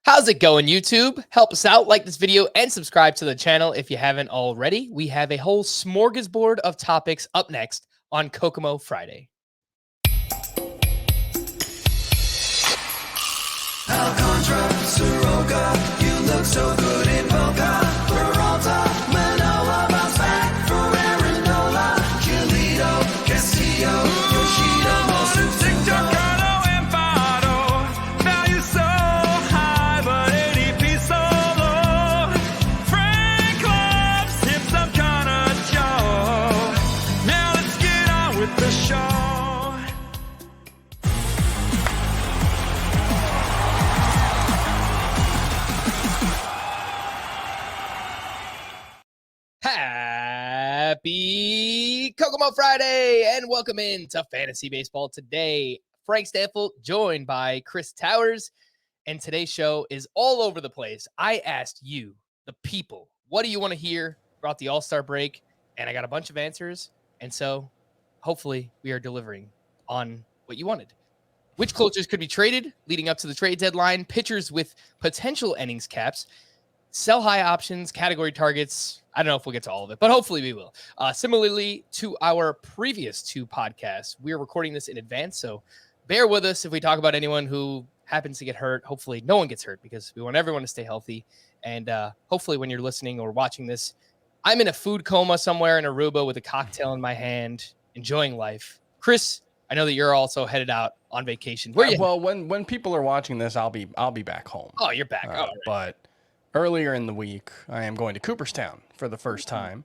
How's it going, YouTube? Help us out, like this video, and subscribe to the channel if you haven't already. We have a whole smorgasbord of topics up next on Kokomo Friday. Alcantara, Soroka, you look so good in Boca. Peralta, Manoa, bounce back for Aarondola. Giolito, Castillo, Yoshida, Mosu, Carlo, and Fado. Value so high, but ADP so low. Frank Love's hip, some kind of Joe. Now let's get on with the show. Happy Kokomo Friday and welcome into Fantasy Baseball today. Frank Stampfl joined by Chris Towers, and today's show is all over the place. I asked you, the people, what do you want to hear throughout the All-Star break? And I got a bunch of answers, and so hopefully we are delivering on what you wanted. Which closers could be traded leading up to the trade deadline? Pitchers with potential innings caps, sell high options, category targets. I don't know if we'll get to all of it, but hopefully we will. Similarly to our previous two podcasts, we're recording this in advance, so bear with us if we talk about anyone who happens to get hurt. Hopefully no one gets hurt because we want everyone to stay healthy. And hopefully when you're listening or watching this, I'm in a food coma somewhere in Aruba with a cocktail in my hand, enjoying life. Chris, I know that you're also headed out on vacation. Where are you? Well, when people are watching this, I'll be back home. Oh, you're back. Right. But earlier in the week, I am going to Cooperstown for the first time,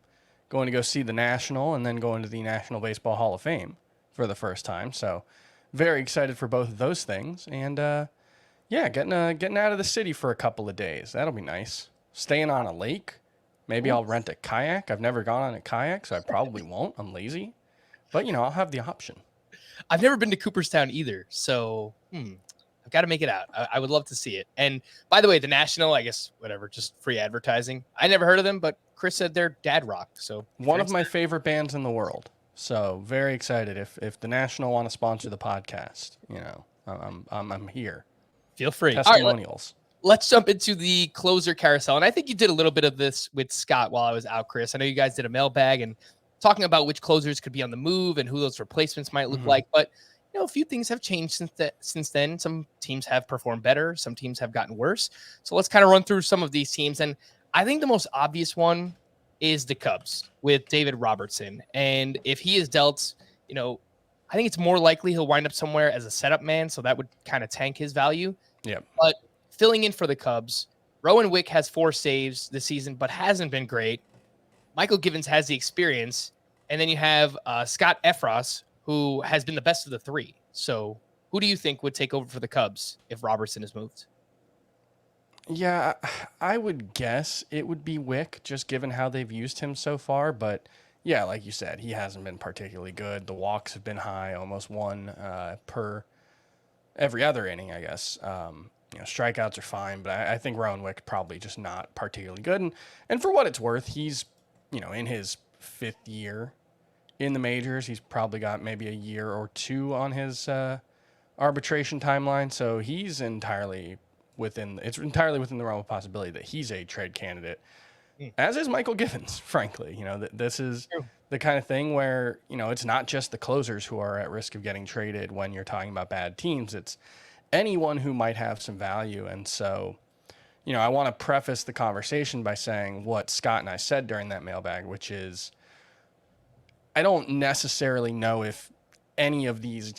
going to go see the National and then going to the National Baseball Hall of Fame for the first time. So very excited for both of those things. And getting out of the city for a couple of days. That'll be nice. Staying on a lake. Maybe I'll rent a kayak. I've never gone on a kayak, so I probably won't. I'm lazy. But, I'll have the option. I've never been to Cooperstown either, so I've got to make it out. I would love to see it. And by the way, the National, I guess, whatever, just free advertising. I never heard of them, but Chris said they're dad rock. So one of my favorite bands in the world. So very excited if the National want to sponsor the podcast. I'm here. Feel free. Testimonials. All right, let's jump into the closer carousel. And I think you did a little bit of this with Scott while I was out, Chris. I know you guys did a mailbag and talking about which closers could be on the move and who those replacements might look like. But a few things have changed since then. Some teams have performed better. Some teams have gotten worse. So let's kind of run through some of these teams. And I think the most obvious one is the Cubs with David Robertson. And if he is dealt, I think it's more likely he'll wind up somewhere as a setup man. So that would kind of tank his value. Yeah. But filling in for the Cubs, Rowan Wick has 4 saves this season, but hasn't been great. Michael Givens has the experience. And then you have Scott Efros, who has been the best of the 3. So who do you think would take over for the Cubs if Robertson is moved? Yeah, I would guess it would be Wick, just given how they've used him so far. But yeah, like you said, he hasn't been particularly good. The walks have been high, almost 1 per every other inning, I guess. Strikeouts are fine, but I think Rowan Wick probably just not particularly good. And for what it's worth, he's, in his 5th year in the majors. He's probably got maybe a year or 2 on his arbitration timeline. So he's entirely within the realm of possibility that he's a trade candidate, as is Michael Givens, frankly. This is the kind of thing where, it's not just the closers who are at risk of getting traded when you're talking about bad teams. It's anyone who might have some value. And so, I want to preface the conversation by saying what Scott and I said during that mailbag, which is, I don't necessarily know if any of these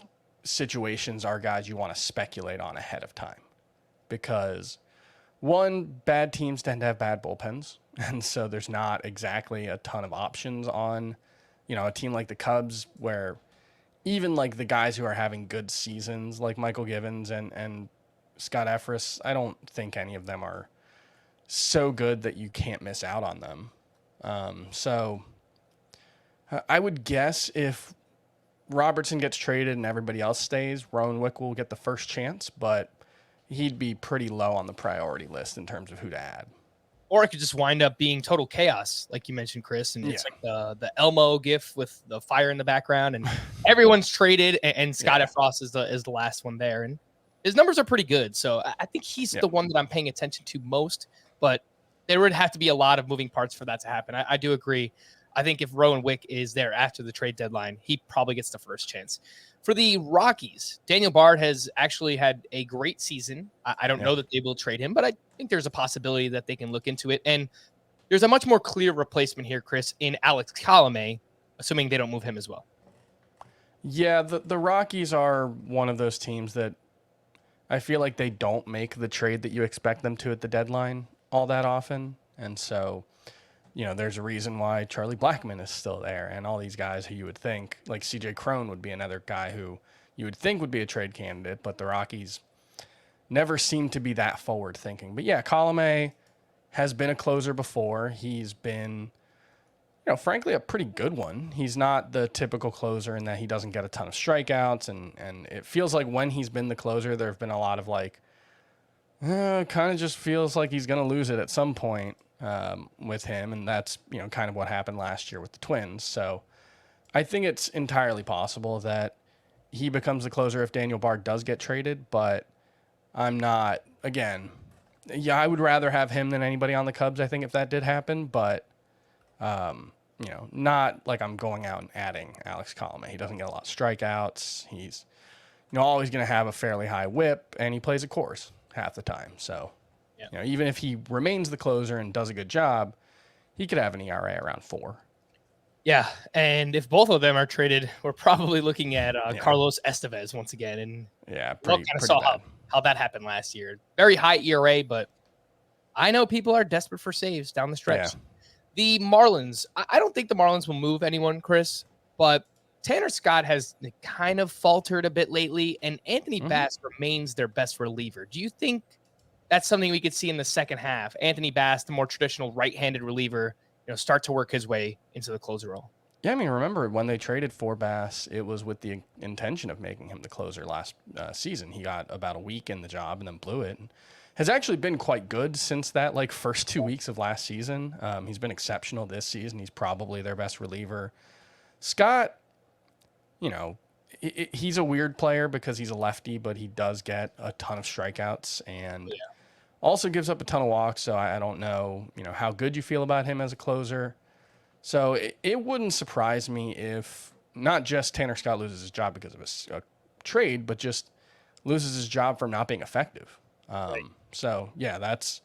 situations are guys you want to speculate on ahead of time. Because, one, bad teams tend to have bad bullpens. And so there's not exactly a ton of options on, a team like the Cubs, where even like the guys who are having good seasons, like Michael Givens and Scott Efros, I don't think any of them are so good that you can't miss out on them. So I would guess if Robertson gets traded and everybody else stays, Rowan Wick will get the first chance, but he'd be pretty low on the priority list in terms of who to add. Or it could just wind up being total chaos, like you mentioned, Chris. And it's like the Elmo gif with the fire in the background, and everyone's traded, and Scott Efros is the last one there. And his numbers are pretty good. So I think he's the one that I'm paying attention to most, but there would have to be a lot of moving parts for that to happen. I do agree. I think if Rowan Wick is there after the trade deadline, he probably gets the first chance. For the Rockies, Daniel Bard has actually had a great season. I don't know that they will trade him, but I think there's a possibility that they can look into it. And there's a much more clear replacement here, Chris, in Alex Colomé, assuming they don't move him as well. Yeah, the Rockies are one of those teams that I feel like they don't make the trade that you expect them to at the deadline all that often. And so, there's a reason why Charlie Blackman is still there, and all these guys who you would think, like CJ Cron would be another guy who you would think would be a trade candidate, but the Rockies never seem to be that forward thinking. But yeah, Colomé has been a closer before. He's been, frankly, a pretty good one. He's not the typical closer in that he doesn't get a ton of strikeouts, and it feels like when he's been the closer, there have been a lot of kind of just feels like he's going to lose it at some point with him, and that's, kind of what happened last year with the Twins. So I think it's entirely possible that he becomes the closer if Daniel Bard does get traded, but I'm not, again, I would rather have him than anybody on the Cubs, I think, if that did happen, but, not like I'm going out and adding Alex Colomé. He doesn't get a lot of strikeouts. He's, always going to have a fairly high whip, and he plays a course half the time. So, even if he remains the closer and does a good job, he could have an ERA around 4. Yeah, and if both of them are traded, we're probably looking at Carlos Estevez once again. And pretty saw how that happened last year. Very high ERA, but I know people are desperate for saves down the stretch. Yeah. The Marlins, I don't think the Marlins will move anyone, Chris, but Tanner Scott has kind of faltered a bit lately, and Anthony Bass remains their best reliever. Do you think that's something we could see in the second half? Anthony Bass, the more traditional right-handed reliever, start to work his way into the closer role. Yeah, I mean, remember when they traded for Bass, it was with the intention of making him the closer last season. He got about a week in the job and then blew it. And has actually been quite good since that first 2 weeks of last season. He's been exceptional this season. He's probably their best reliever. Scott, he's a weird player because he's a lefty, but he does get a ton of strikeouts and also gives up a ton of walks. So I don't know, how good you feel about him as a closer. So it wouldn't surprise me if not just Tanner Scott loses his job because of a trade, but just loses his job from not being effective. So yeah, that's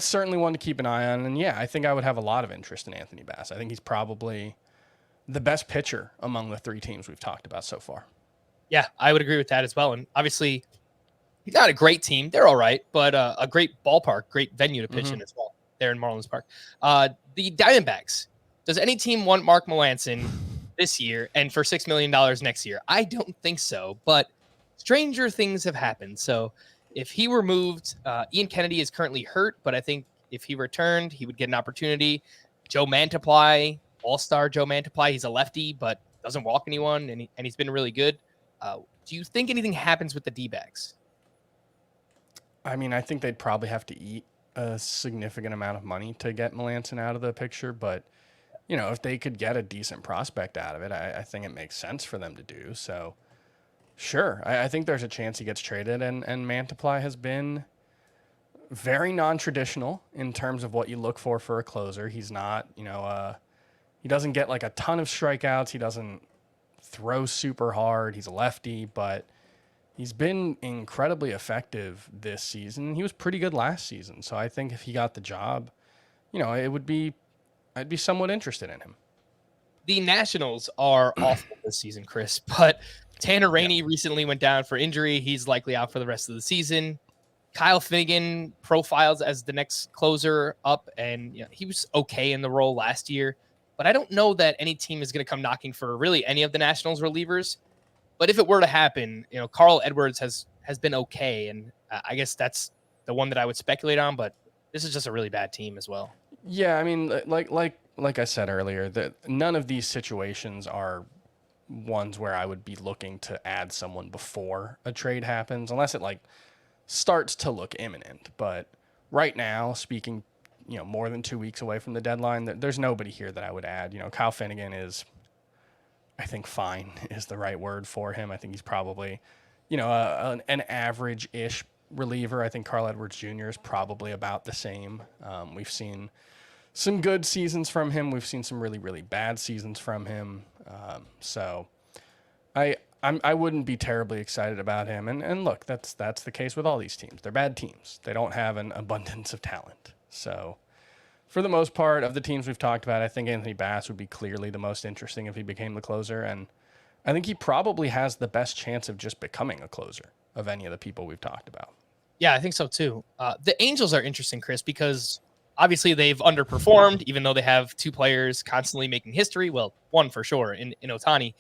certainly one to keep an eye on. And yeah, I think I would have a lot of interest in Anthony Bass. I think he's probably the best pitcher among the 3 teams we've talked about so far. Yeah, I would agree with that as well. And obviously, he's not a great team. They're all right, but a great ballpark, great venue to pitch in as well there in Marlins Park. The Diamondbacks. Does any team want Mark Mcclanahan this year and for $6 million next year? I don't think so, but stranger things have happened. So if he were moved, Ian Kennedy is currently hurt, but I think if he returned, he would get an opportunity. Joe Mantiply, all-star Joe Mantiply, he's a lefty, but doesn't walk anyone, and he's been really good. Do you think anything happens with the D-backs? I mean, I think they'd probably have to eat a significant amount of money to get Melancon out of the picture, but if they could get a decent prospect out of it, I think it makes sense for them to do. So sure, I think there's a chance he gets traded, and Mantiply has been very non-traditional in terms of what you look for a closer. He's not, he doesn't get a ton of strikeouts. He doesn't throw super hard. He's a lefty, but he's been incredibly effective this season. He was pretty good last season. So I think if he got the job, I'd be somewhat interested in him. The Nationals are awful this season, Chris, but Tanner Rainey recently went down for injury. He's likely out for the rest of the season. Kyle Finnegan profiles as the next closer up, and he was okay in the role last year. But I don't know that any team is going to come knocking for really any of the Nationals relievers. But if it were to happen, Carl Edwards has been okay, and I guess that's the one that I would speculate on. But this is just a really bad team as well. Yeah, I mean, like I said earlier, that none of these situations are ones where I would be looking to add someone before a trade happens, unless it starts to look imminent. But right now, speaking, more than 2 weeks away from the deadline, there's nobody here that I would add. Kyle Finnegan is, I think, fine is the right word for him. I think he's probably, an average-ish reliever. I think Carl Edwards Jr. is probably about the same. We've seen some good seasons from him. We've seen some really, really bad seasons from him. So I wouldn't be terribly excited about him. And look, that's the case with all these teams. They're bad teams. They don't have an abundance of talent. So for the most part of the teams we've talked about, I think Anthony Bass would be clearly the most interesting if he became the closer. And I think he probably has the best chance of just becoming a closer of any of the people we've talked about. Yeah, I think so too. The Angels are interesting, Chris, because obviously they've underperformed, even though they have two players constantly making history. Well, one for sure in Otani,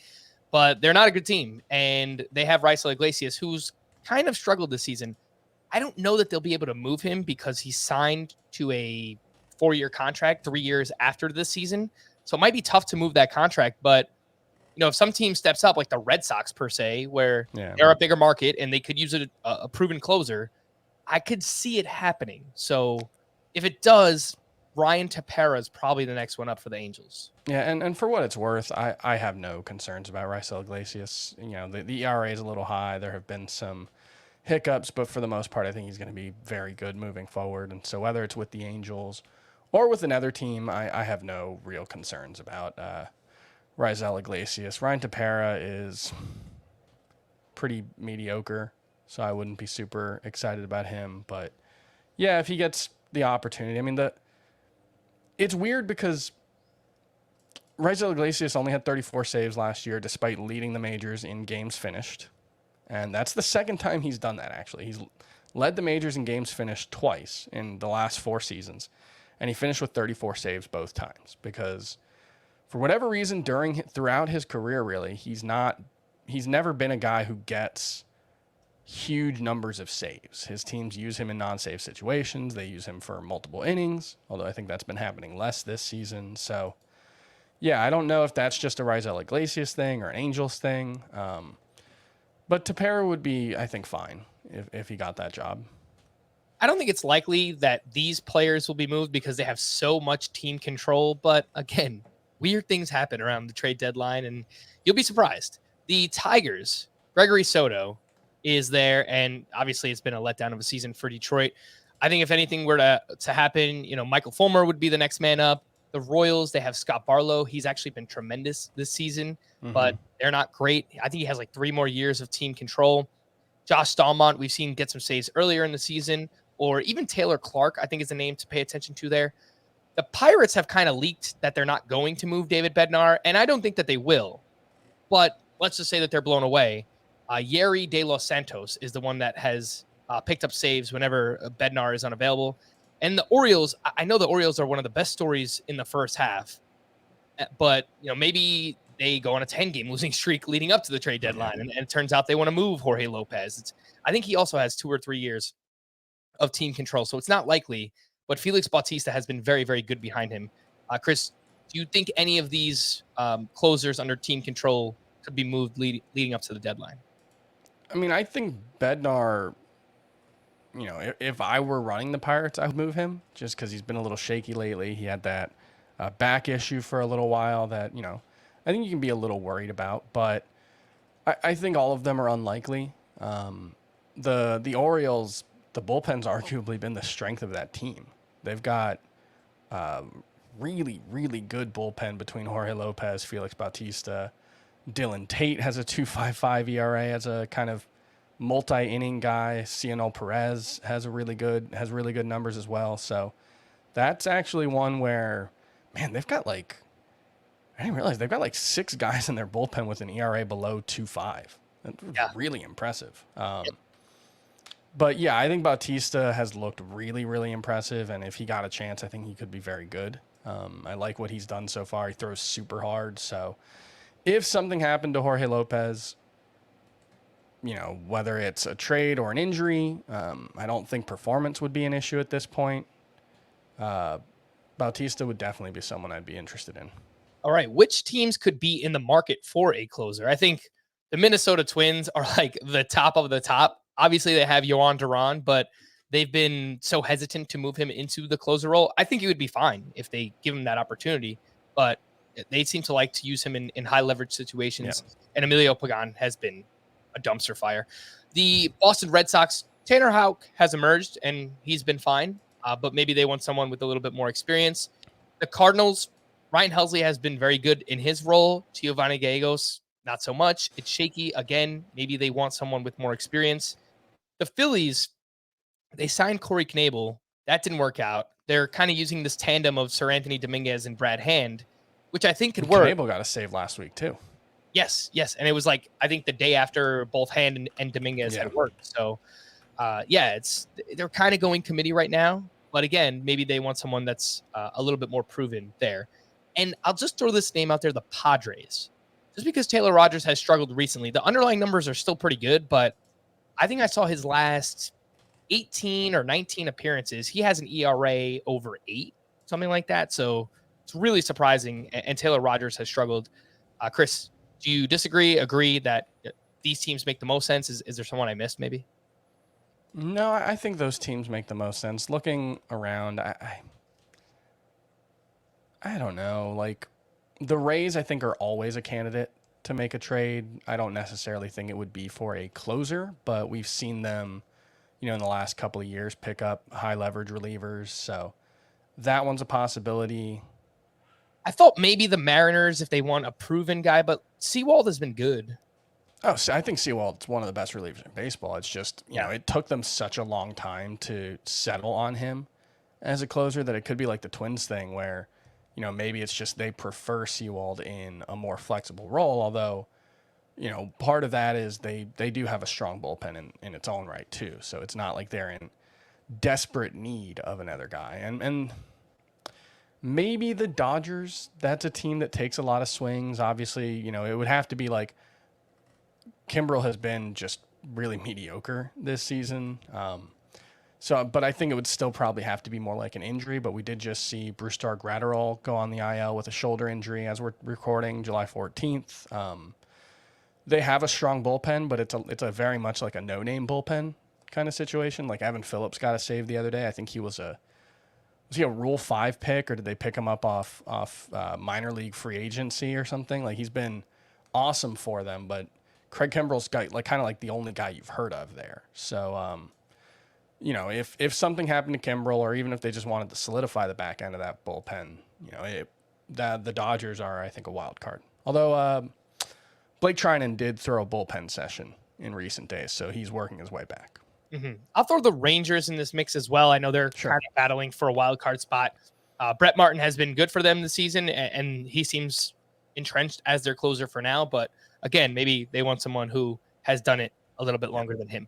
but they're not a good team. And they have Rhizo Iglesias, who's kind of struggled this season. I don't know that they'll be able to move him because he signed to a 4-year contract 3 years after this season. So it might be tough to move that contract, but if some team steps up, like the Red Sox per se, where they're a bigger market and they could use a proven closer, I could see it happening. So if it does, Ryan Tepera is probably the next one up for the Angels. Yeah, and for what it's worth, I have no concerns about Rhizo Iglesias. The ERA is a little high. There have been some hiccups, but for the most part, I think he's going to be very good moving forward. And so whether it's with the Angels or with another team, I have no real concerns about Rhizo Iglesias. Ryan Tepera is pretty mediocre, so I wouldn't be super excited about him. But yeah, if he gets the opportunity, I mean, it's weird because Rhizo Iglesias only had 34 saves last year, despite leading the majors in games finished. And that's the second time he's done that, actually. He's led the majors in games finished twice in the last 4 seasons. And he finished with 34 saves both times because for whatever reason throughout his career, really, he's never been a guy who gets huge numbers of saves. His teams use him in non-save situations. They use him for multiple innings, although I think that's been happening less this season. So yeah, I don't know if that's just a Rhizo Iglesias thing or an Angels thing. But Tepera would be, I think, fine if he got that job. I don't think it's likely that these players will be moved because they have so much team control. But again, weird things happen around the trade deadline, and you'll be surprised. The Tigers, Gregory Soto is there, and obviously it's been a letdown of a season for Detroit. I think if anything were to happen, Michael Fulmer would be the next man up. The Royals, they have Scott Barlow. He's actually been tremendous this season, but they're not great. I think he has like 3 more years of team control. Josh Stallmont, we've seen get some saves earlier in the season, or even Taylor Clark, I think is a name to pay attention to there. The Pirates have kind of leaked that they're not going to move David Bednar, and I don't think that they will. But let's just say that they're blown away. Yeri De Los Santos is the one that has picked up saves whenever Bednar is unavailable. And the Orioles, I know the Orioles are one of the best stories in the first half, but maybe they go on a 10-game losing streak leading up to the trade deadline, and it turns out they want to move Jorge Lopez. I think he also has 2 or 3 years of team control, so it's not likely. But Felix Bautista has been very, very good behind him. Chris, do you think any of these closers under team control could be moved leading up to the deadline? I mean, I think Bednar, if I were running the Pirates, I would move him just because he's been a little shaky lately. He had that back issue for a little while that, I think you can be a little worried about. But I think all of them are unlikely. The Orioles, the bullpen's arguably been the strength of that team. They've got really, really good bullpen between Jorge Lopez, Felix Bautista. Dylan Tate has a 2.55 ERA as a kind of multi-inning guy. Cionel Perez has really good numbers as well. So that's actually one where, man, they've got I didn't realize they've got 6 guys in their bullpen with an ERA below 2.5. That's really impressive. But yeah, I think Bautista has looked really, really impressive. And if he got a chance, I think he could be very good. I like what he's done so far. He throws super hard. So if something happened to Jorge Lopez, whether it's a trade or an injury, I don't think performance would be an issue at this point. Bautista would definitely be someone I'd be interested in. All right. Which teams could be in the market for a closer? I think the Minnesota Twins are like the top of the top. Obviously, they have Yohan Duran, but they've been so hesitant to move him into the closer role. I think he would be fine if they give him that opportunity, but they seem to like to use him in high leverage situations. And Emilio Pagan has been a dumpster fire. The Boston Red Sox, Tanner Houck has emerged, and he's been fine, but maybe they want someone with a little bit more experience. The Cardinals, Ryan Helsley has been very good in his role. Giovanni Gallegos, not so much. It's shaky. Again, maybe they want someone with more experience. The Phillies, they signed Corey Knebel. That didn't work out. They're kind of using this tandem of Sir Anthony Dominguez and Brad Hand, which I think could work. Knebel got a save last week, too. Yes. And it was like, I think the day after both Hand and Dominguez had worked. So, they're kind of going committee right now. But again, maybe they want someone that's a little bit more proven there. And I'll just throw this name out there, the Padres. Just because Taylor Rogers has struggled recently, the underlying numbers are still pretty good, but I think I saw his last 18 or 19 appearances. He has an ERA over 8, something like that. So it's really surprising. And Taylor Rogers has struggled. Chris, do you disagree, agree that these teams make the most sense? Is there someone I missed maybe? No, I think those teams make the most sense. Looking around, I don't know. Like, the Rays, I think, are always a candidate to make a trade. I don't necessarily think it would be for a closer, but we've seen them, in the last couple of years pick up high leverage relievers. So that one's a possibility. I thought maybe the Mariners, if they want a proven guy, but Sewald has been good. Oh, so I think Sewald's one of the best relievers in baseball. It's just, you know, it took them such a long time to settle on him as a closer that it could be like the Twins thing where, maybe it's just they prefer Sewald in a more flexible role, although, part of that is they do have a strong bullpen in its own right too. So it's not like they're in desperate need of another guy. And maybe the Dodgers, that's a team that takes a lot of swings. Obviously, it would have to be like Kimbrel has been just really mediocre this season. But I think it would still probably have to be more like an injury. But we did just see Brusdar Graterol go on the IL with a shoulder injury as we're recording July 14th. They have a strong bullpen, but it's a very much like a no-name bullpen kind of situation. Like Evan Phillips got a save the other day. I think he was a Rule 5 pick, or did they pick him up off minor league free agency or something? Like, he's been awesome for them, but Craig Kimbrel's got kind of the only guy you've heard of there. So, if something happened to Kimbrel, or even if they just wanted to solidify the back end of that bullpen, the Dodgers are, I think, a wild card. Although Blake Trinan did throw a bullpen session in recent days, so he's working his way back. Mm-hmm. I'll throw the Rangers in this mix as well. I know they're kind of battling for a wild card spot. Brett Martin has been good for them this season, and he seems entrenched as their closer for now. But again, maybe they want someone who has done it a little bit longer than him.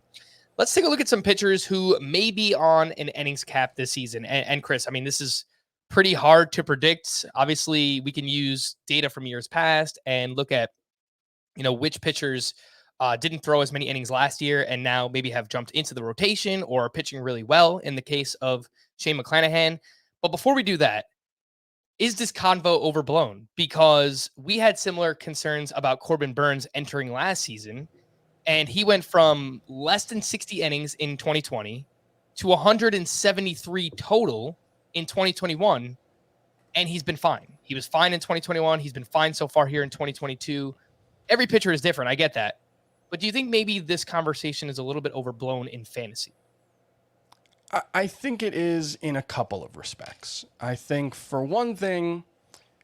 Let's take a look at some pitchers who may be on an innings cap this season. And Chris, I mean, this is pretty hard to predict. Obviously, we can use data from years past and look at, which pitchers didn't throw as many innings last year and now maybe have jumped into the rotation or are pitching really well in the case of Shane Mcclanahan. But before we do that, is this convo overblown? Because we had similar concerns about Corbin Burns entering last season, and he went from less than 60 innings in 2020 to 173 total in 2021, and he's been fine. He was fine in 2021. He's been fine so far here in 2022. Every pitcher is different. I get that. But do you think maybe this conversation is a little bit overblown in fantasy? I think it is in a couple of respects. I think, for one thing,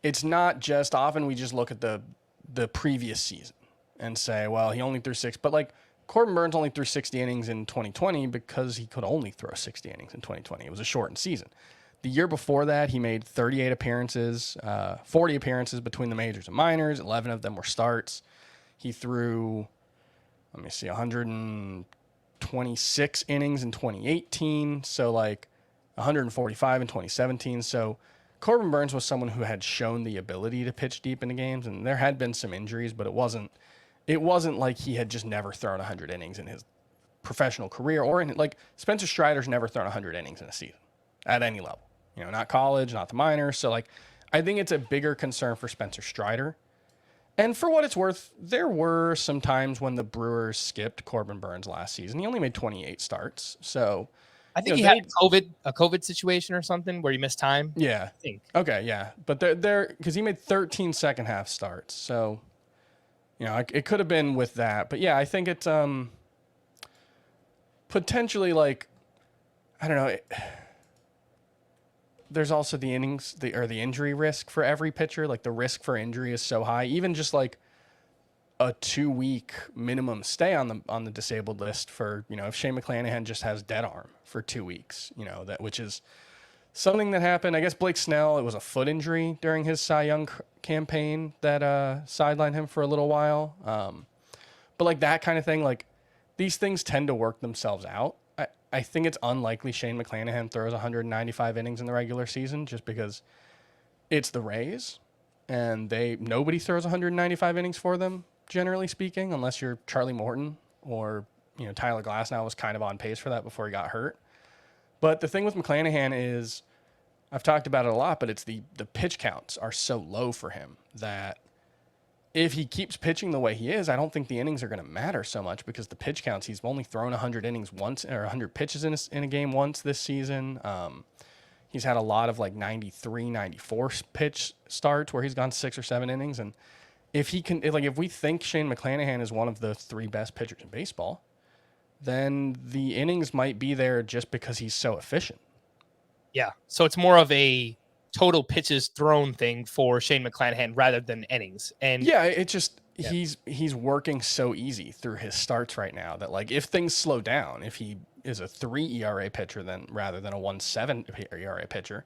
it's not just often we just look at the previous season and say, well, he only threw 6. But Corbin Burns only threw 60 innings in 2020 because he could only throw 60 innings in 2020. It was a shortened season. The year before that, he made 38 appearances, 40 appearances between the majors and minors. 11 of them were starts. He threw, 126 innings in 2018. So 145 in 2017. So Corbin Burns was someone who had shown the ability to pitch deep into games, and there had been some injuries, but it wasn't like he had just never thrown 100 innings in his professional career, or Spencer Strider's never thrown 100 innings in a season at any level. Not college, not the minors. So I think it's a bigger concern for Spencer Strider. And for what it's worth, there were some times when the Brewers skipped Corbin Burns last season. He only made 28 starts. So I think he had a COVID situation or something where he missed time. Yeah. I think. Okay, yeah. But they're because he made 13 second half starts. So, it could have been with that. But yeah, I think it's potentially, like, I don't know. There's also the injury risk for every pitcher. Like, the risk for injury is so high. Even just like a 2-week minimum stay on the disabled list for, if Shane Mcclanahan just has dead arm for 2 weeks, which is something that happened. I guess Blake Snell, it was a foot injury during his Cy Young campaign that sidelined him for a little while. But like that kind of thing, like these things tend to work themselves out. I think it's unlikely Shane Mcclanahan throws 195 innings in the regular season just because it's the Rays and nobody throws 195 innings for them, generally speaking, unless you're Charlie Morton or, Tyler Glasnow was kind of on pace for that before he got hurt. But the thing with Mcclanahan is, I've talked about it a lot, but it's the pitch counts are so low for him that if he keeps pitching the way he is, I don't think the innings are going to matter so much because the pitch counts, he's only thrown 100 innings once or 100 pitches in a game once this season. He's had a lot of like 93, 94 pitch starts where he's gone 6 or 7 innings. And if we think Shane Mcclanahan is one of the 3 best pitchers in baseball, then the innings might be there just because he's so efficient. Yeah. So it's more of a total pitches thrown thing for Shane Mcclanahan rather than innings. And yeah, it just he's working so easy through his starts right now that like if things slow down, if he is a 3 ERA pitcher rather than a 1.7 ERA pitcher,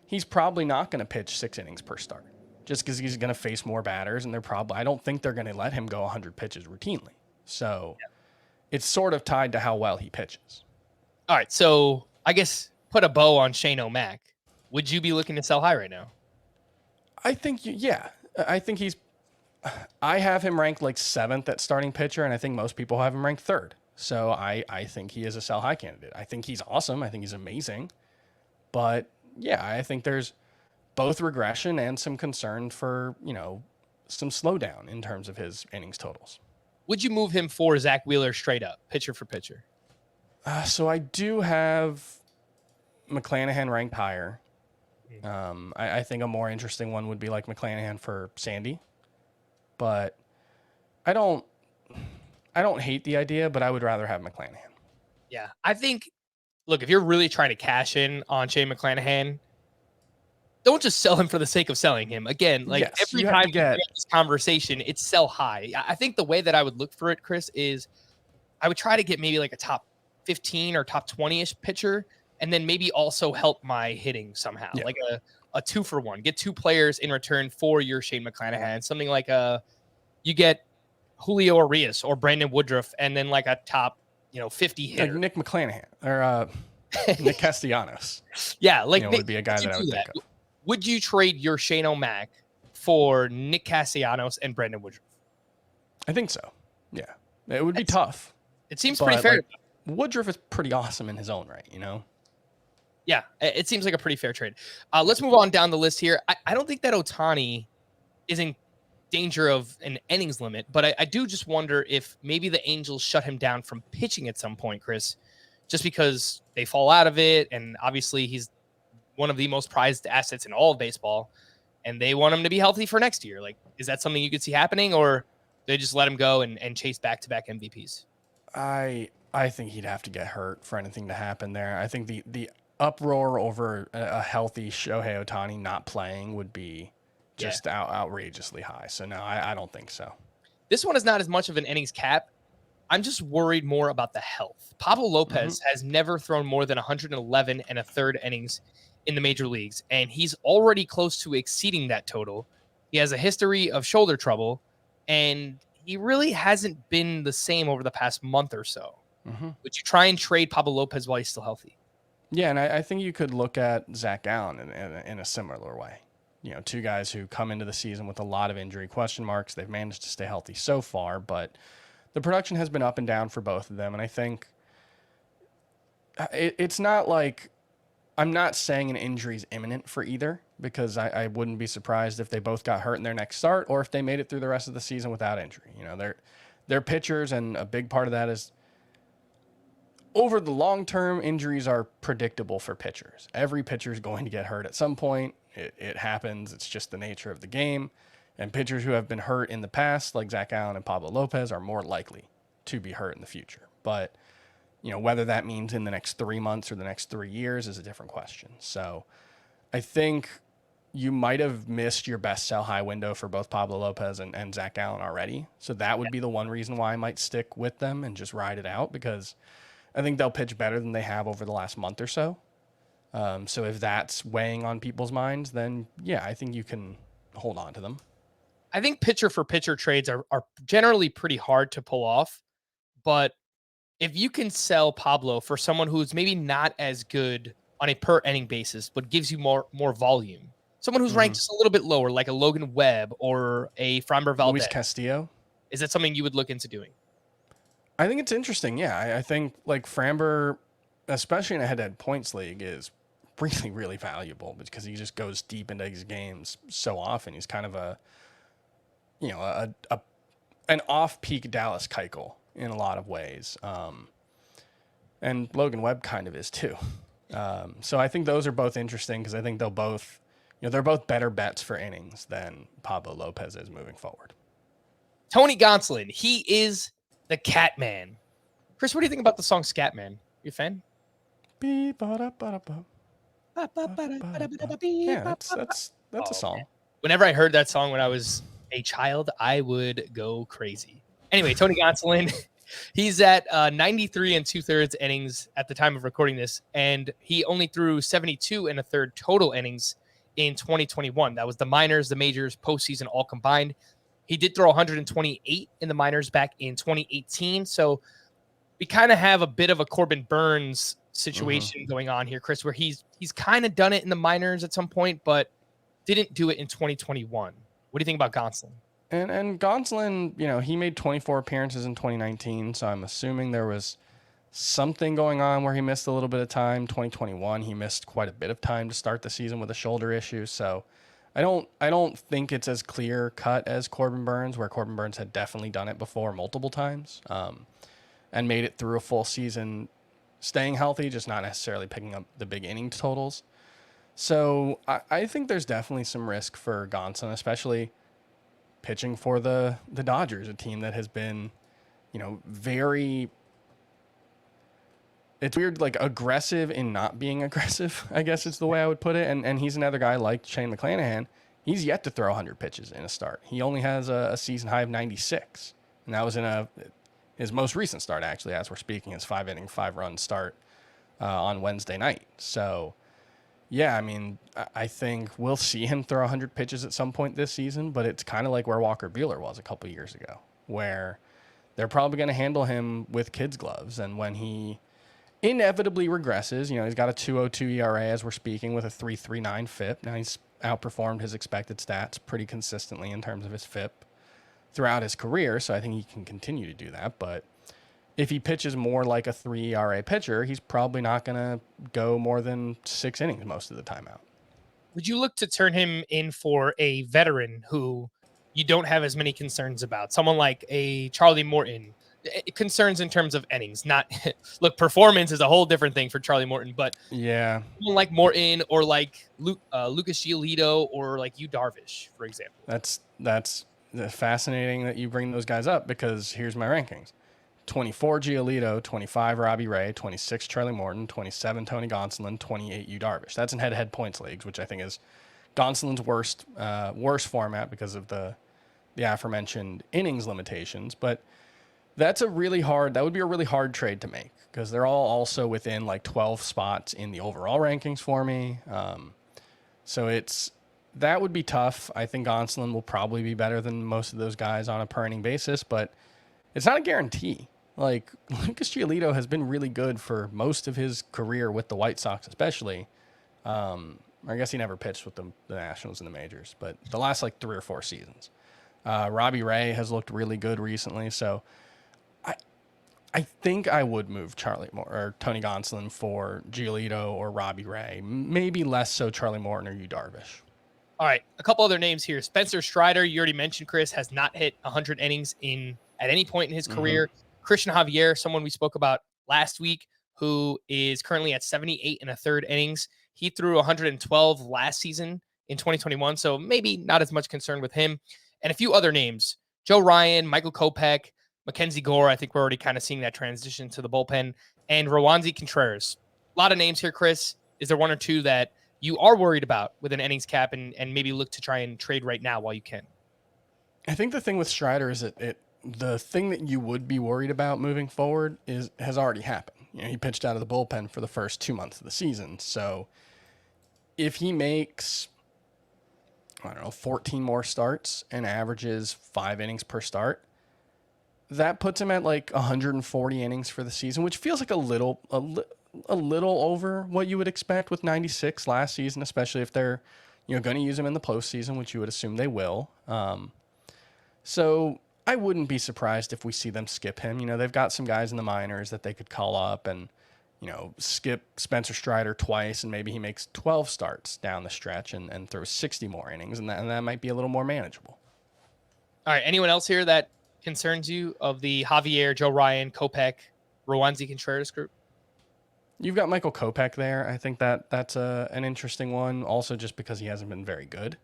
he's probably not going to pitch 6 innings per start just because he's going to face more batters and I don't think they're going to let him go 100 pitches routinely. So it's sort of tied to how well he pitches. All right, so I guess put a bow on Shane O'Mac. Would you be looking to sell high right now? I think, I think I have him ranked like 7th at starting pitcher, and I think most people have him ranked 3rd. So I think he is a sell high candidate. I think he's awesome. I think he's amazing. But yeah, I think there's both regression and some concern for, some slowdown in terms of his innings totals. Would you move him for Zach Wheeler straight up, pitcher for pitcher? So I do have Mcclanahan ranked higher. I think a more interesting one would be like Mcclanahan for Sandy, but I don't hate the idea, but I would rather have Mcclanahan. Yeah, I think, look, if you're really trying to cash in on Shane Mcclanahan, don't just sell him for the sake of selling him. Again, like every time we get this conversation, it's sell high. I think the way that I would look for it, Chris, is I would try to get maybe like a top 15 or top 20-ish pitcher, and then maybe also help my hitting somehow, like a 2-for-1. Get 2 players in return for your Shane Mcclanahan. Something like you get Julio Arias or Brandon Woodruff, and then like a top 50 hitter. Like Nick Mcclanahan or Nick Castellanos. Yeah, like would be a guy that I would think of. Would you trade your Shane O'Mac for Nick Castellanos and Brandon Woodruff? I think so. Yeah, it would be tough. It seems pretty fair. Like, Woodruff is pretty awesome in his own right, Yeah, it seems like a pretty fair trade. Let's move on down the list here. I don't think that Otani is in danger of an innings limit, but I do just wonder if maybe the Angels shut him down from pitching at some point, Chris, just because they fall out of it. And obviously he's one of the most prized assets in all of baseball, and they want him to be healthy for next year. Like, is that something you could see happening, or they just let him go and chase back-to-back MVPs? I think he'd have to get hurt for anything to happen there. I think the uproar over a healthy Shohei Otani not playing would be just outrageously high. So no, I don't think so. This one is not as much of an innings cap. I'm just worried more about the health. Pablo Lopez has never thrown more than 111 and a third innings in the major leagues, and he's already close to exceeding that total. He has a history of shoulder trouble, and he really hasn't been the same over the past month or so. Would you try and trade Pablo Lopez while he's still healthy? Yeah, and I think you could look at Zach Gallen in a similar way. 2 guys who come into the season with a lot of injury question marks. They've managed to stay healthy so far, but the production has been up and down for both of them. And I think it's not like, I'm not saying an injury is imminent for either, because I wouldn't be surprised if they both got hurt in their next start or if they made it through the rest of the season without injury. They're pitchers, and a big part of that is over the long term, injuries are predictable for pitchers. Every pitcher is going to get hurt at some point. It happens. It's just the nature of the game. And pitchers who have been hurt in the past, like Zach Gallen and Pablo Lopez, are more likely to be hurt in the future. But Whether that means in the next 3 months or the next 3 years is a different question. So I think you might have missed your best sell high window for both Pablo Lopez and Zach Gallen already. So that would be the one reason why I might stick with them and just ride it out, because I think they'll pitch better than they have over the last month or so. So if that's weighing on people's minds, then yeah, I think you can hold on to them. I think pitcher for pitcher trades are generally pretty hard to pull off, but if you can sell Pablo for someone who's maybe not as good on a per inning basis, but gives you more volume, someone who's ranked just a little bit lower, like a Logan Webb or a Framber Valdez, Luis Castillo, is that something you would look into doing? I think it's interesting. Yeah, I think like Framber, especially in a head-to-head points league, is really, really valuable because he just goes deep into his games so often. He's kind of an off-peak Dallas Keuchel in a lot of ways. And Logan Webb kind of is too. So I think those are both interesting because I think they'll both, they're both better bets for innings than Pablo Lopez is moving forward. Tony Gosselin, he is the Cat Man. Chris, what do you think about the song Scat Man? You a fan? Yeah, that's a song. Man. Whenever I heard that song when I was a child, I would go crazy. Anyway, Tony Gosselin, he's at 93 2/3 innings at the time of recording this, and he only threw 72 1/3 total innings in 2021. That was the minors, the majors, postseason all combined. He did throw 128 in the minors back in 2018. So we kind of have a bit of a Corbin Burns situation going on here, Chris, where he's kind of done it in the minors at some point, but didn't do it in 2021. What do you think about Gosselin? And Gosselin, he made 24 appearances in 2019, so I'm assuming there was something going on where he missed a little bit of time. 2021, he missed quite a bit of time to start the season with a shoulder issue, so I don't think it's as clear cut as Corbin Burns, where Corbin Burns had definitely done it before multiple times, and made it through a full season staying healthy, just not necessarily picking up the big inning totals. So I think there's definitely some risk for Gosselin, especially pitching for the Dodgers, a team that has been, very, it's weird, like aggressive in not being aggressive, I guess is the way I would put it. And he's another guy like Shane Mcclanahan. He's yet to throw 100 pitches in a start. He only has a season high of 96. And that was in his most recent start, actually, as we're speaking, his 5-inning, 5-run start on Wednesday night. So, yeah, I mean, I think we'll see him throw 100 pitches at some point this season, but it's kind of like where Walker Buehler was a couple years ago, where they're probably going to handle him with kids' gloves. And when he inevitably regresses, he's got a 2.02 ERA as we're speaking with a 3.39 FIP. Now he's outperformed his expected stats pretty consistently in terms of his FIP throughout his career, so I think he can continue to do that. But if he pitches more like a 3 ERA pitcher, he's probably not going to go more than 6 innings most of the time out. Would you look to turn him in for a veteran who you don't have as many concerns about? Someone like a Charlie Morton. Concerns in terms of innings, not look, performance is a whole different thing for Charlie Morton, but yeah, someone like Morton or like Lucas Giolito or like Yu Darvish, for example. That's fascinating that you bring those guys up, because here's my rankings: 24 Giolito, 25 Robbie Ray, 26 Charlie Morton, 27 Tony Gosselin, 28 Yu Darvish. That's in head-to-head points leagues, which I think is Gosselin's worst format because of the aforementioned innings limitations. But that would be a really hard trade to make, because they're all also within like 12 spots in the overall rankings for me. So that would be tough. I think Gosselin will probably be better than most of those guys on a per inning basis, but it's not a guarantee. Like, Lucas Giolito has been really good for most of his career with the White Sox, especially. I guess he never pitched with the Nationals in the majors, but the last like 3 or 4 seasons. Robbie Ray has looked really good recently, so I think I would move Tony Gosselin for Giolito or Robbie Ray. Maybe less so Charlie Morton or Yu Darvish. All right, a couple other names here. Spencer Strider, you already mentioned, Chris, has not hit 100 innings at any point in his career. Christian Javier, someone we spoke about last week, who is currently at 78 1/3 innings. He threw 112 last season in 2021, so maybe not as much concern with him. And a few other names: Joe Ryan, Michael Kopech, Mackenzie Gore. I think we're already kind of seeing that transition to the bullpen. and Rowanzi Contreras. A lot of names here, Chris. Is there one or two that you are worried about with an innings cap and maybe look to try and trade right now while you can? I think the thing with Strider is that the thing that you would be worried about moving forward has already happened. He pitched out of the bullpen for the first 2 months of the season. So if he makes, 14 more starts and averages 5 innings per start, that puts him at like 140 innings for the season, which feels like a little over what you would expect with 96 last season, especially if they're, going to use him in the postseason, which you would assume they will. So I wouldn't be surprised if we see them skip him. They've got some guys in the minors that they could call up and, skip Spencer Strider twice, and maybe he makes 12 starts down the stretch and throws 60 more innings, and that might be a little more manageable. All right. Anyone else here that concerns you of the Javier, Joe Ryan, Kopech, Rowanzi Contreras group? You've got Michael Kopech there. I think that's an interesting one, also just because he hasn't been very good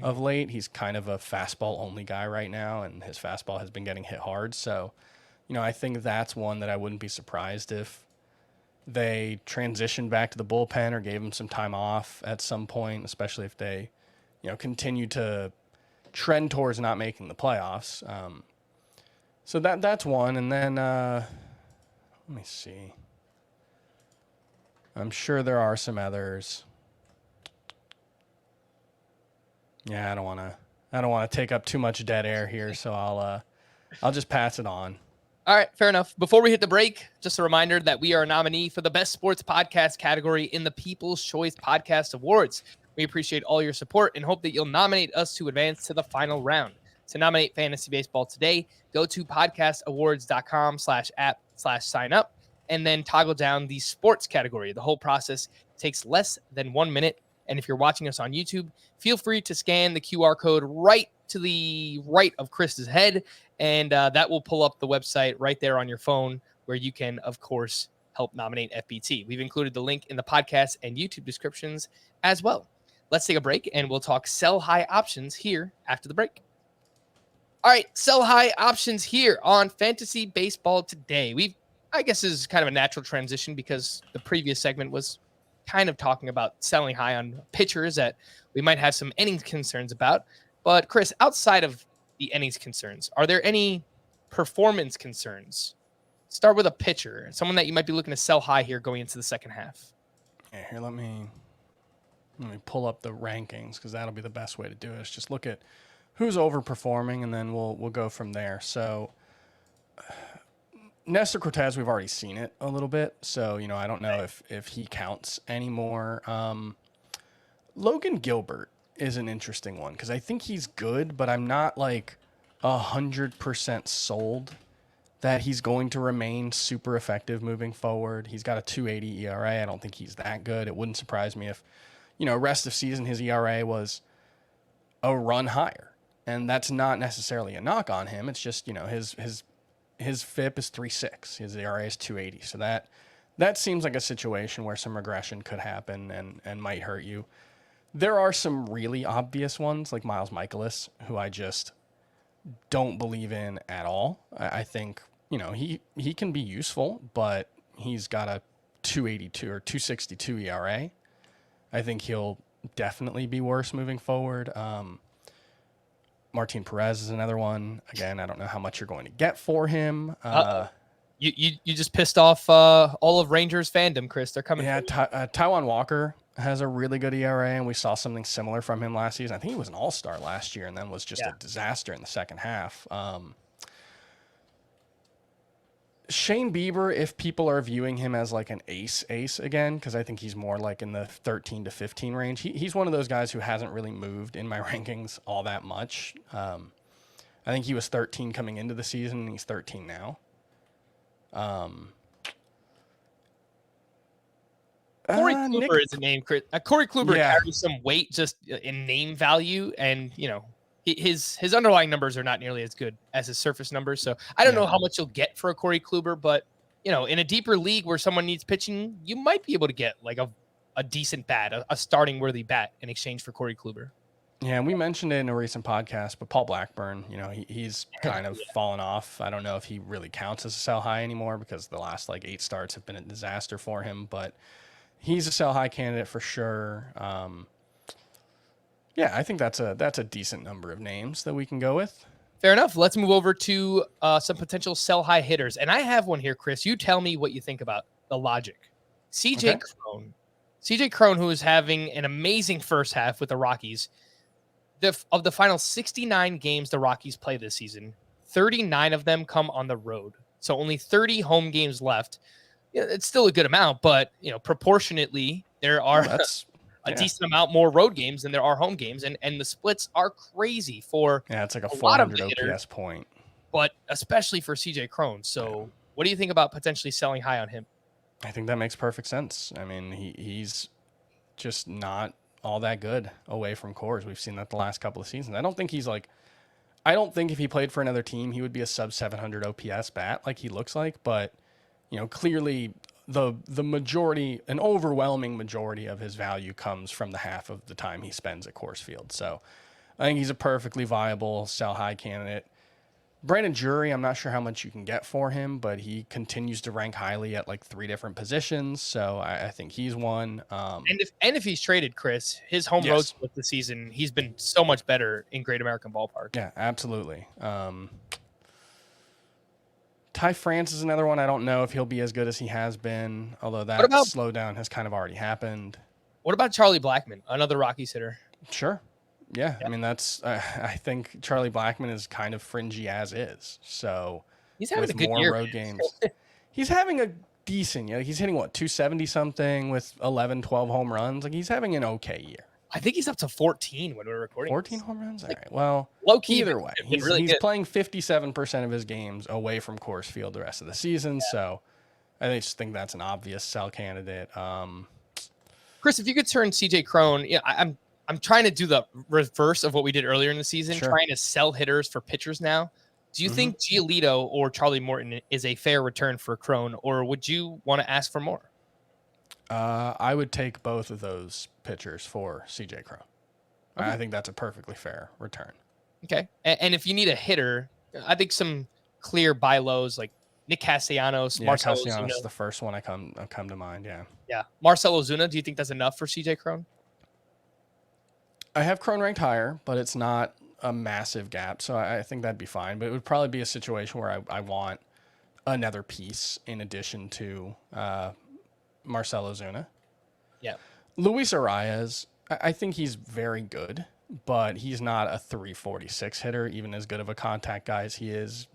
of late. He's kind of a fastball only guy right now, and his fastball has been getting hit hard. So, I think that's one that I wouldn't be surprised if they transitioned back to the bullpen or gave him some time off at some point, especially if they, continue to trend towards not making the playoffs. So that's one. And then, let me see. I'm sure there are some others. Yeah, I don't want to take up too much dead air here, so I'll just pass it on. All right, fair enough. Before we hit the break, just a reminder that we are a nominee for the Best Sports Podcast category in the People's Choice Podcast Awards. We appreciate all your support and hope that you'll nominate us to advance to the final round. To nominate Fantasy Baseball today, go to podcastawards.com/app/sign up and then toggle down the sports category. The whole process takes less than 1 minute. And if you're watching us on YouTube, feel free to scan the QR code right to the right of Chris's head, and that will pull up the website right there on your phone where you can, of course, help nominate FBT. We've included the link in the podcast and YouTube descriptions as well. Let's take a break, and we'll talk sell high options here after the break. All right, sell high options here on Fantasy Baseball today. I guess this is kind of a natural transition because the previous segment was kind of talking about selling high on pitchers that we might have some innings concerns about. But Chris, outside of the innings concerns, are there any performance concerns? Start with a pitcher, someone that you might be looking to sell high here going into the second half. Yeah, here, let me pull up the rankings because that'll be the best way to do it. Is just look at who's overperforming, and then we'll go from there. So Nestor Cortez, we've already seen it a little bit, so I don't know if he counts anymore. Logan Gilbert is an interesting one because I think he's good, but I'm not like 100% sold that he's going to remain super effective moving forward. He's got a 2.80 ERA. I don't think he's that good. It wouldn't surprise me if, rest of season his ERA was a run higher, and that's not necessarily a knock on him. It's just his FIP is 3.6. His ERA is 2.80. So that seems like a situation where some regression could happen and might hurt you. There are some really obvious ones like Miles Michaelis, who I just don't believe in at all. I think, he can be useful, but he's got a 2.82 or 2.62 ERA. I think he'll definitely be worse moving forward. Martin Perez is another one. Again, I don't know how much you're going to get for him. You just pissed off all of Rangers fandom, Chris. They're coming. Yeah, Taiwan Walker has a really good ERA, and we saw something similar from him last season. I think he was an all-star last year and then was just a disaster in the second half. Shane Bieber, if people are viewing him as like an ace again, because I think he's more like in the 13 to 15 range. He's one of those guys who hasn't really moved in my rankings all that much. I think he was 13 coming into the season, and he's 13 now. Corey Kluber is a name. Corey Kluber carries some weight just in name value, and his underlying numbers are not nearly as good as his surface numbers. So I don't know how much you'll get for a Corey Kluber, but in a deeper league where someone needs pitching, you might be able to get like a decent bat, a starting worthy bat in exchange for Corey Kluber. Yeah, and we mentioned it in a recent podcast, but Paul Blackburn, he's kind of fallen off. I don't know if he really counts as a sell high anymore because the last like 8 starts have been a disaster for him, but he's a sell high candidate for sure. Yeah, I think that's a decent number of names that we can go with. Fair enough. Let's move over to some potential sell high hitters. And I have one here, Chris. You tell me what you think about the logic. CJ Cron. CJ Cron, who is having an amazing first half with the Rockies. Of the final 69 games the Rockies play this season, 39 of them come on the road. So only 30 home games left. Yeah, it's still a good amount, but proportionately, there are a decent amount more road games than there are home games, and the splits are crazy for it's like a lot of 400 the OPS hitters, point, but especially for CJ Cron. So, what do you think about potentially selling high on him? I think that makes perfect sense. I mean, he's just not all that good away from Coors. We've seen that the last couple of seasons. I don't think if he played for another team, he would be a sub 700 OPS bat like he looks like, but clearly the majority, an overwhelming majority of his value comes from the half of the time he spends at Coors Field. So I think he's a perfectly viable sell high candidate. Brandon Drury, I'm not sure how much you can get for him, but he continues to rank highly at like 3 different positions. So I think he's one. And if he's traded, Chris, his home road split this season, he's been so much better in Great American Ballpark. Yeah, absolutely. Ty France is another one. I don't know if he'll be as good as he has been, although that slowdown has kind of already happened. What about Charlie Blackman, another Rockies hitter? Sure. Yeah. I mean, that's, I think Charlie Blackman is kind of fringy as is. So he's having a good year. Road games, he's having a decent, he's hitting 270 something with 11, 12 home runs. Like he's having an okay year. I think he's up to 14 when we're recording. 14 home runs? All right. Well, either way, he's playing 57% of his games away from Coors Field the rest of the season. Yeah. So I just think that's an obvious sell candidate. Chris, if you could turn CJ Cron, I'm trying to do the reverse of what we did earlier in the season, trying to sell hitters for pitchers now. Do you think Giolito or Charlie Morton is a fair return for Cron, or would you want to ask for more? I would take both of those pitchers for CJ Cron. Okay. I think that's a perfectly fair return. Okay. And if you need a hitter, I think some clear buy lows like Nick Castellanos, Marcelo Castellanos Ozuna. is the first one I come to mind, yeah. Yeah. Marcelo Ozuna, do you think that's enough for CJ Cron? I have Cron ranked higher, but it's not a massive gap, so I think that'd be fine. But it would probably be a situation where I want another piece in addition to Marcelo Ozuna. Yeah. Luis Arias, I think he's very good, but he's not a 346 hitter, even as good of a contact guy as he is.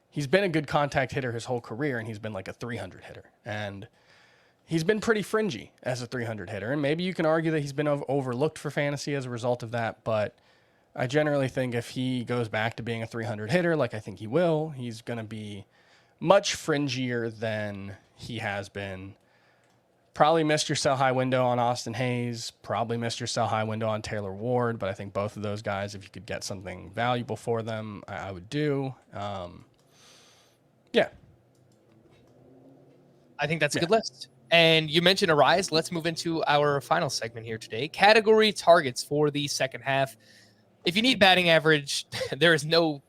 He's been a good contact hitter his whole career, and he's been like a 300 hitter. And he's been pretty fringy as a 300 hitter, and maybe you can argue that he's been overlooked for fantasy as a result of that, but I generally think if he goes back to being a 300 hitter, like I think he will, he's going to be much fringier than he has been. Probably missed your sell high window on Austin Hayes, probably missed your sell high window on Taylor Ward, but I think both of those guys, if you could get something valuable for them, I would do. Yeah. I think that's a good list. And you mentioned Arias. Let's move into our final segment here today. Category targets for the second half. If you need batting average, there is no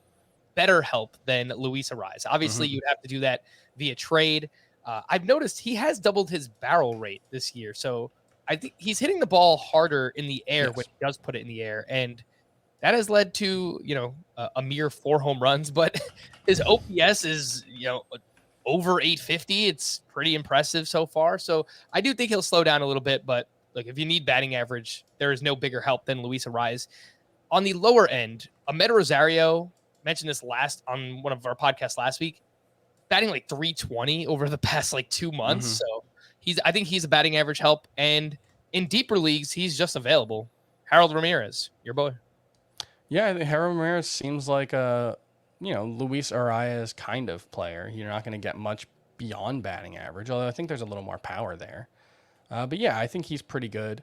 better help than Luis Arias. Obviously, you'd have to do that via trade. I've noticed he has doubled his barrel rate this year. So I think he's hitting the ball harder in the air when he does put it in the air. And that has led to, a mere 4 home runs. But his OPS is, over 850. It's pretty impressive so far. So I do think he'll slow down a little bit. But look, if you need batting average, there is no bigger help than Luis Arias. On the lower end, Meadow Rosario, mentioned this on one of our podcasts last week, batting like 320 over the past 2 months. So I think he's a batting average help. And in deeper leagues, he's just available. Harold Ramirez, your boy. Yeah, I think Harold Ramirez seems like a, Luis Arias kind of player. You're not going to get much beyond batting average, although I think there's a little more power there. But yeah, I think he's pretty good.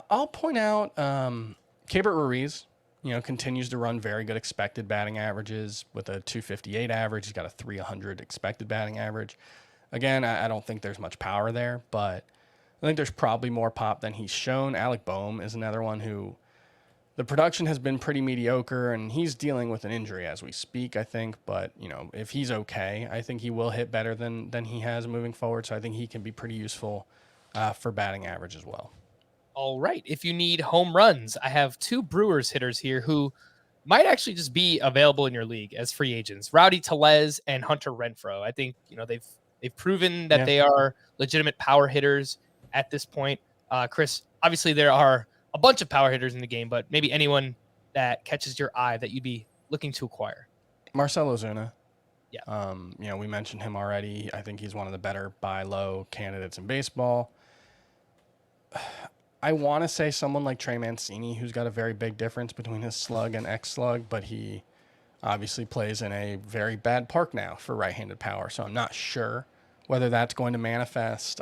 I'll point out Keibert Ruiz, continues to run very good expected batting averages with a 258 average. He's got a 300 expected batting average. Again, I don't think there's much power there, but I think there's probably more pop than he's shown. Alec Bohm is another one who the production has been pretty mediocre, and he's dealing with an injury as we speak, I think. But, if he's okay, I think he will hit better than he has moving forward. So I think he can be pretty useful for batting average as well. All right. If you need home runs, I have two Brewers hitters here who might actually just be available in your league as free agents. Rowdy Tellez and Hunter Renfroe. I think, they've proven that they are legitimate power hitters at this point. Chris, obviously there are a bunch of power hitters in the game, but maybe anyone that catches your eye that you'd be looking to acquire. Marcelo Ozuna. Yeah. We mentioned him already. I think he's one of the better buy low candidates in baseball. I want to say someone like Trey Mancini, who's got a very big difference between his slug and X slug, but he obviously plays in a very bad park now for right-handed power. So I'm not sure whether that's going to manifest.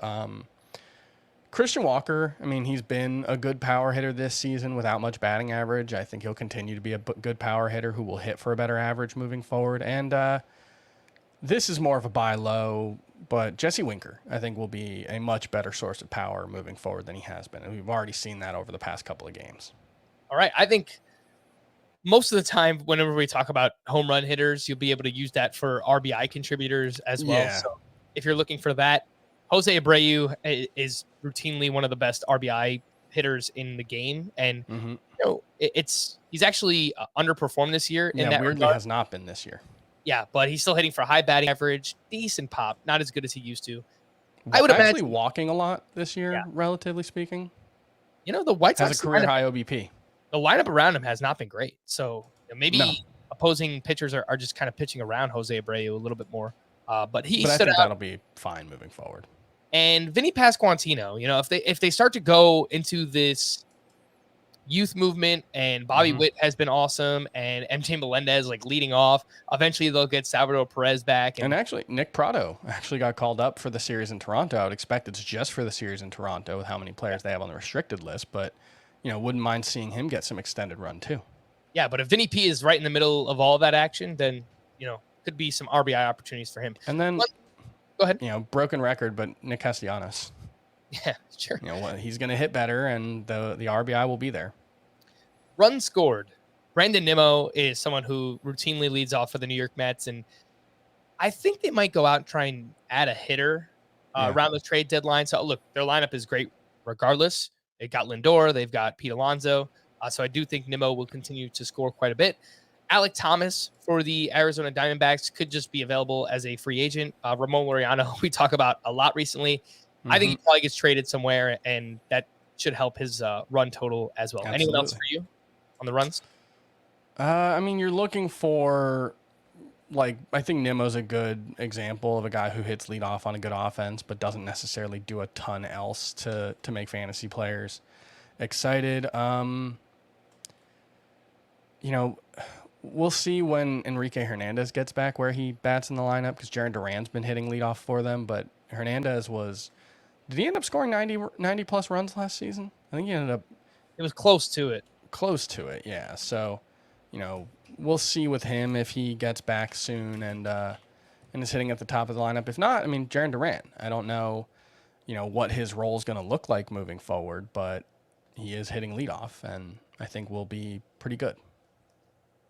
Christian Walker, he's been a good power hitter this season without much batting average. I think he'll continue to be a good power hitter who will hit for a better average moving forward. And this is more of a buy low, but Jesse Winker, I think, will be a much better source of power moving forward than he has been. And we've already seen that over the past couple of games. All right. I think most of the time, whenever we talk about home run hitters, you'll be able to use that for RBI contributors as well. Yeah. So if you're looking for that, Jose Abreu is routinely one of the best RBI hitters in the game. And, he's actually underperformed this year. Yeah, in that weirdly regard. has not been this year. Yeah, but he's still hitting for high batting average, decent pop, not as good as he used to. I would actually walking a lot this year, relatively speaking. The White Sox has a career high OBP. The lineup around him has not been great. So maybe opposing pitchers are just kind of pitching around Jose Abreu a little bit more. But I think that'll be fine moving forward. And Vinny Pasquantino, if they start to go into this youth movement, and Bobby Witt has been awesome, and MJ Melendez leading off, eventually they'll get Salvador Perez back. And actually, Nick Prado actually got called up for the series in Toronto. I would expect it's just for the series in Toronto with how many players they have on the restricted list, but wouldn't mind seeing him get some extended run too. Yeah, but if Vinny P is right in the middle of all that action, then could be some RBI opportunities for him. And then go ahead. Broken record, but Nick Castellanos. Yeah, sure. He's going to hit better, and the RBI will be there. Runs scored. Brandon Nimmo is someone who routinely leads off for the New York Mets, and I think they might go out and try and add a hitter around the trade deadline. So, look, their lineup is great regardless. They've got Lindor. They've got Pete Alonso. So I do think Nimmo will continue to score quite a bit. Alec Thomas for the Arizona Diamondbacks could just be available as a free agent. Ramon Mariano, we talk about a lot recently. I think he probably gets traded somewhere, and that should help his run total as well. Absolutely. Anyone else for you on the runs? You're looking for, I think Nimmo's a good example of a guy who hits lead off on a good offense, but doesn't necessarily do a ton else to make fantasy players excited. We'll see when Enrique Hernandez gets back where he bats in the lineup, because Jaron Duran's been hitting leadoff for them, but Hernandez did he end up scoring 90 plus runs last season? I think he ended up. It was close to it. Close to it, yeah. So, we'll see with him if he gets back soon and is hitting at the top of the lineup. If not, Jaron Duran. I don't know, what his role is going to look like moving forward, but he is hitting leadoff, and I think will be pretty good.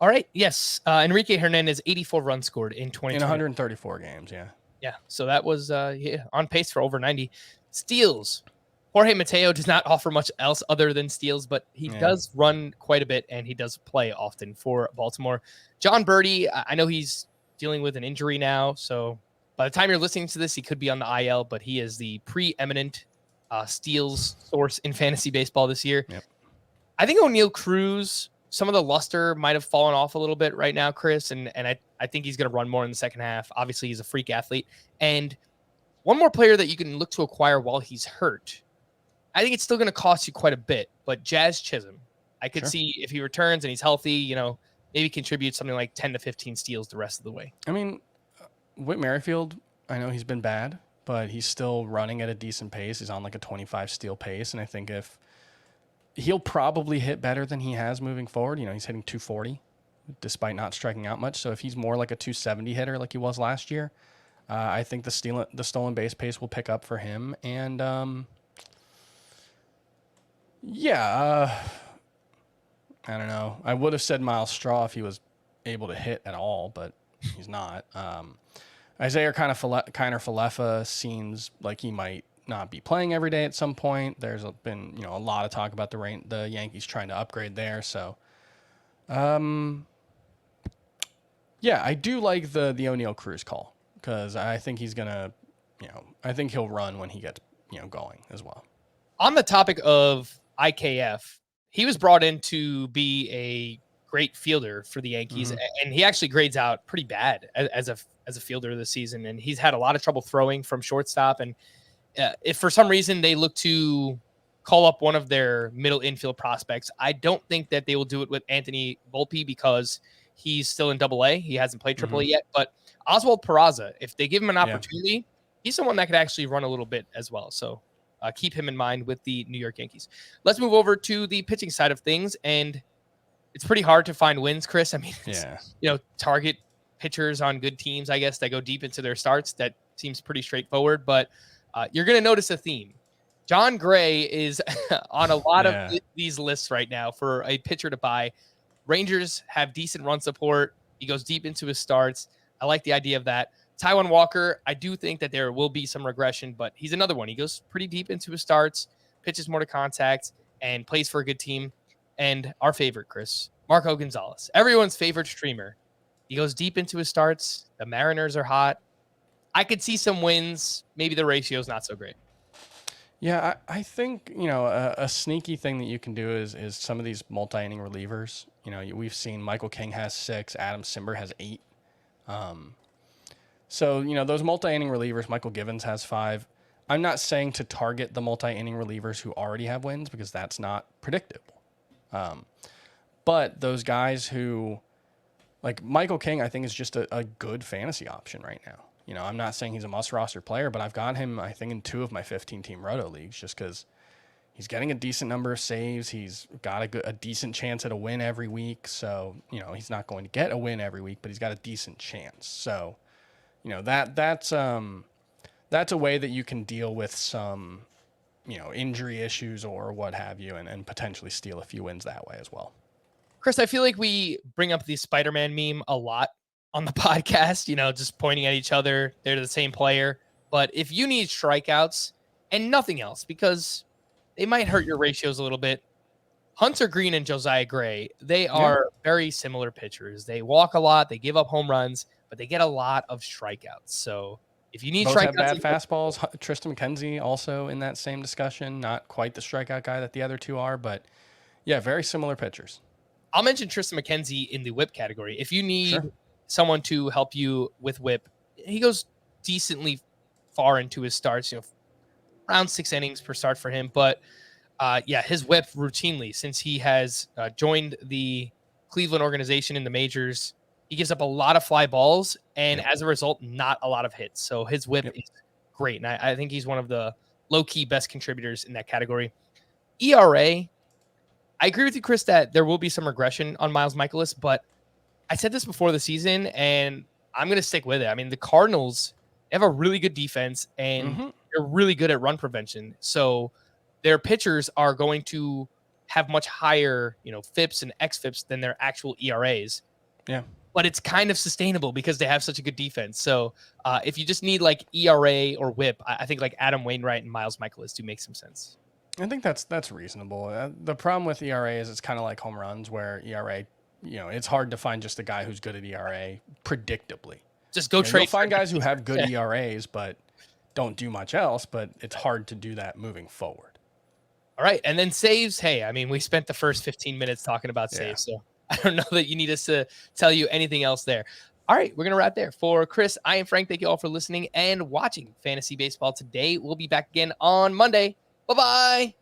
All right. Yes. Enrique Hernandez, 84 runs scored in 2020. In 134 games, yeah. Yeah. So that was on pace for over 90. Steals. Jorge Matteo does not offer much else other than steals, but he does run quite a bit, and he does play often for Baltimore. John Birdie, I know he's dealing with an injury now, so by the time you're listening to this, he could be on the IL, but he is the preeminent steals source in fantasy baseball this year. Yep. I think O'Neal Cruz, some of the luster might have fallen off a little bit right now, Chris, and I think he's going to run more in the second half. Obviously, he's a freak athlete. And one more player that you can look to acquire while he's hurt, I think it's still going to cost you quite a bit, but Jazz Chisholm, I could see if he returns and he's healthy, maybe contribute something like 10 to 15 steals the rest of the way. Whit Merrifield, I know he's been bad, but he's still running at a decent pace. He's on a 25 steal pace, and I think if he'll probably hit better than he has moving forward. He's hitting 240 despite not striking out much. So if he's more like a 270 hitter like he was last year, I think the stolen base pace will pick up for him. And I don't know. I would have said Miles Straw if he was able to hit at all, but he's not. Isaiah Kiner-Falefa seems like he might not be playing every day at some point. There's been a lot of talk about the Yankees trying to upgrade there. So, yeah, I do like the O'Neal Cruz call because I think he's gonna, I think he'll run when he gets going as well. On the topic of IKF, he was brought in to be a great fielder for the Yankees, and he actually grades out pretty bad as a fielder this season. And he's had a lot of trouble throwing from shortstop. And if for some reason they look to call up one of their middle infield prospects, I don't think that they will do it with Anthony Volpe because he's still in Double-A. He hasn't played Triple-A yet. But Oswald Peraza, if they give him an opportunity, he's someone that could actually run a little bit as well. So keep him in mind with the New York Yankees. Let's move over to the pitching side of things. And it's pretty hard to find wins, Chris. I mean, target pitchers on good teams, I guess, that go deep into their starts. That seems pretty straightforward. But you're going to notice a theme. John Gray is on a lot of these lists right now for a pitcher to buy. Rangers have decent run support. He goes deep into his starts. I like the idea of that. Taiwan Walker, I do think that there will be some regression, but he's another one. He goes pretty deep into his starts, pitches more to contact, and plays for a good team. And our favorite, Chris, Marco Gonzalez, everyone's favorite streamer. He goes deep into his starts. The Mariners are hot. I could see some wins. Maybe the ratio is not so great. Yeah, I think, a sneaky thing that you can do is some of these multi-inning relievers. We've seen Michael King has 6, Adam Simber has 8. So, those multi-inning relievers, Michael Givens has 5. I'm not saying to target the multi-inning relievers who already have wins because that's not predictable. But those guys who, like Michael King, I think is just a good fantasy option right now. I'm not saying he's a must-roster player, but I've got him, I think, in 2 of my 15-team roto leagues just because he's getting a decent number of saves. He's got a decent chance at a win every week. So, he's not going to get a win every week, but he's got a decent chance. So, that's a way that you can deal with some, injury issues or what have you and potentially steal a few wins that way as well. Chris, I feel like we bring up the Spider-Man meme a lot on the podcast, just pointing at each other. They're the same player. But if you need strikeouts and nothing else, because they might hurt your ratios a little bit, Hunter Green and Josiah Gray, they are very similar pitchers. They walk a lot. They give up home runs, but they get a lot of strikeouts. So if you need both strikeouts, have bad fastballs. Tristan Mckenzie also in that same discussion. Not quite the strikeout guy that the other two are, but yeah, very similar pitchers. I'll mention Tristan Mckenzie in the whip category. If you need someone to help you with whip, he goes decently far into his starts, around 6 innings per start for him. But his whip routinely, since he has joined the Cleveland organization in the majors, he gives up a lot of fly balls and as a result, not a lot of hits. So his whip is great. And I think he's one of the low-key best contributors in that category. ERA, I agree with you, Chris, that there will be some regression on Miles Michaelis, but I said this before the season, and I'm going to stick with it. I mean, the Cardinals have a really good defense, and they're really good at run prevention. So their pitchers are going to have much higher, FIPS and xFIPS than their actual ERAs. Yeah. But it's kind of sustainable because they have such a good defense. So if you just need like ERA or whip, I think like Adam Wainwright and Miles Michaelis do make some sense. I think that's reasonable. The problem with ERA is it's kind of like home runs where ERA, it's hard to find just a guy who's good at ERA predictably. Just go trade. You'll find guys who have good ERAs but don't do much else, but it's hard to do that moving forward. All right. And then saves. Hey, I mean, we spent the first 15 minutes talking about saves, so I don't know that you need us to tell you anything else there. All right, we're going to wrap there. For Chris, I am Frank. Thank you all for listening and watching Fantasy Baseball today. We'll be back again on Monday. Bye-bye.